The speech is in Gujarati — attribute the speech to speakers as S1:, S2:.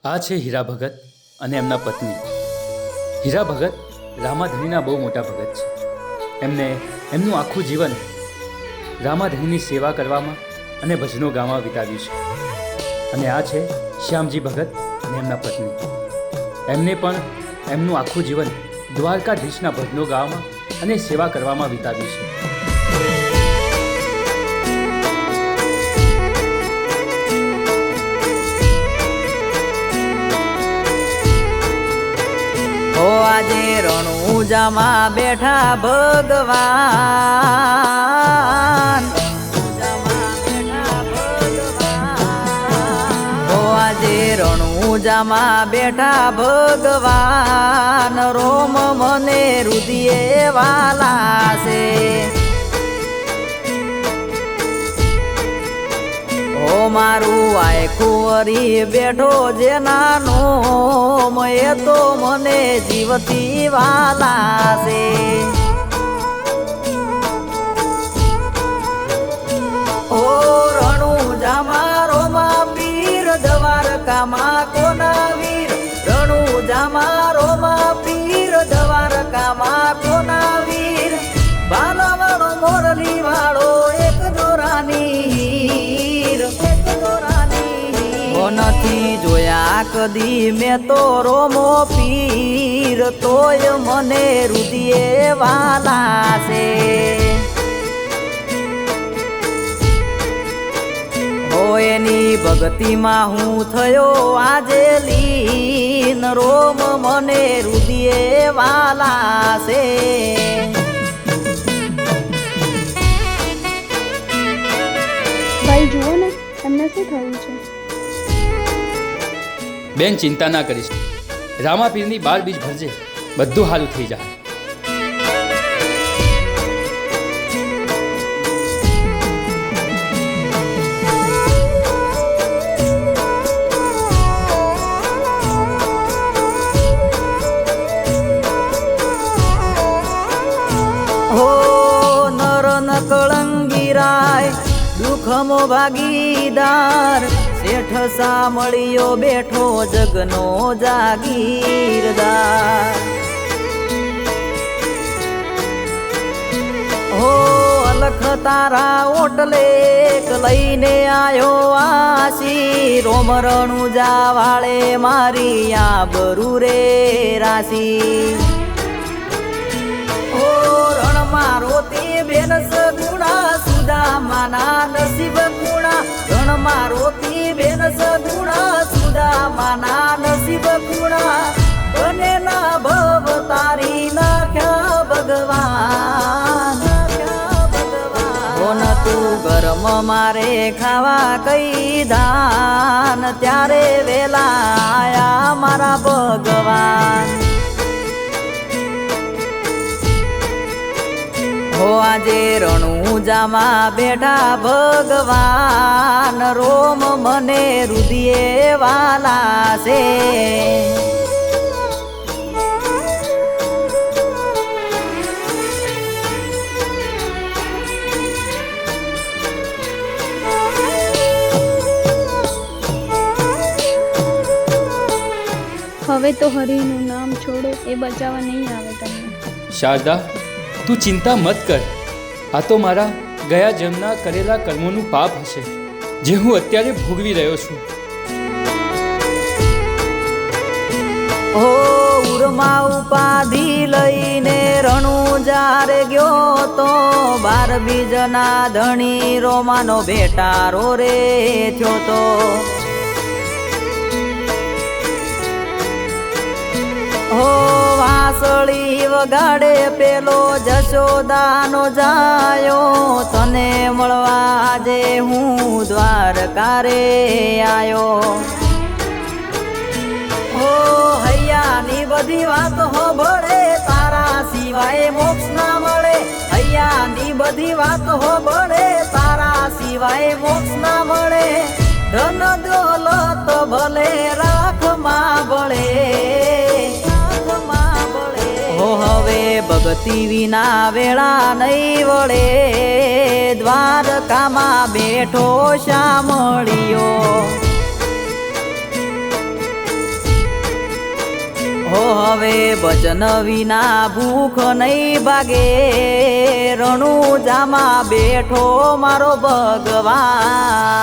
S1: આ છે હીરા ભગત અને એમના પત્ની. હીરા ભગત રામાધણીના બહુ મોટા ભગત છે. એમનું આખું જીવન રામાધણીની સેવા કરવામાં અને ભજનો ગાવામાં વિતાવ્યું છે. અને આ છે શ્યામજી ભગત અને એમના પત્ની. એમને પણ એમનું આખું જીવન દ્વારકાધીશના ભજનો ગાવામાં અને સેવા કરવામાં વિતાવ્યું છે.
S2: આજે રણુજામાં બેઠા ભગવાન, આજે રણુજામાં બેઠા ભગવાન, રોમ મને રુદિયે વાલા છે. ઓ મારું આખું વરી બેઠો જે નાનો એ તો મને જીવતી વાલા છે. ઓ રણુજામાં રોમા પીર, દ્વારકામાં કોના વીર, રણુજામાં રોમા પીર, દ્વારકામાં કોના વીર, બાલાવાળો મોરલી વાળો એક દોરાની નથી જોયા કદી મેં તો રોમો પીર, તોય મને રુદિયે વાલા છે. હો એની ભક્તિમાં હું થયો આજે લીન, રોમ મને રુદિયે વાલા છે.
S3: ભાઈ જુઓ ને એમને શું થયું છે?
S1: બેન ચિંતા ના કરીશ, રામાપીરની 12 બીજ ભરજે, બધું હાલું થઈ જાય.
S2: હો નર નકળંગીરાય દુઃખમો ભાગીદાર, શેઠ સામળિયો બેઠો જગનો જાગીરદાર. હો અલખ તારા ઓટલે લઈને આયો આસી, રોમ રણુજા વાળે મારી આબરૂ રે રાશી. હો રણ મારો તે બેન સગુણા, સુદામાના નસીબ ગુણા, રણ મારો તે બેન સગુણા, સુદામાના નસીબ ગુણા, અને ના ભવ તારી નાખ્યા ભગવાન. કોન તું ગરમ મારે ખાવા કઈ ધાન, ત્યારે વેલા આયા મારા ભગવાન. હો આજે રણુજામાં બેઠા ભગવાન, રોમ મને રુદિયે વાલા છે.
S3: હવે તો હરિનું નામ છોડો, એ બચાવવા નહીં આવે તમને.
S1: શારદા, તું ચિંતા મત કર. આ તો મારા ગયા જન્મના કરેલા કર્મોનું પાપ હશે, જે હું અત્યારે ભોગવી રહ્યો છું.
S2: હો ઉરમાં ઉપાધિ લઈને રણુજા રે ગયો તો, 12 બીજના ધણી રોમાનો ભેટારો રે થયો તો. હો વાસળી વગાડે પેલો જશોદાનો જાયો, તને મળવા આજે હું દ્વારકા રે આયો. હો હૈયાની બધી વાત હોભળે, તારા સિવાય મોક્ષ ના મળે. હૈયાની બધી વાત હોભળે, તારા સિવાય મોક્ષ ના મળે. ધન દોલત ભલે રાખ માં ભળે, હવે ભક્તિ વિના વેળા નહીં વળે. દ્વારકામાં બેઠો શામળિયો, હો હવે ભજન વિના ભૂખ નહીં ભાગે રણુજામાં બેઠો મારો ભગવાન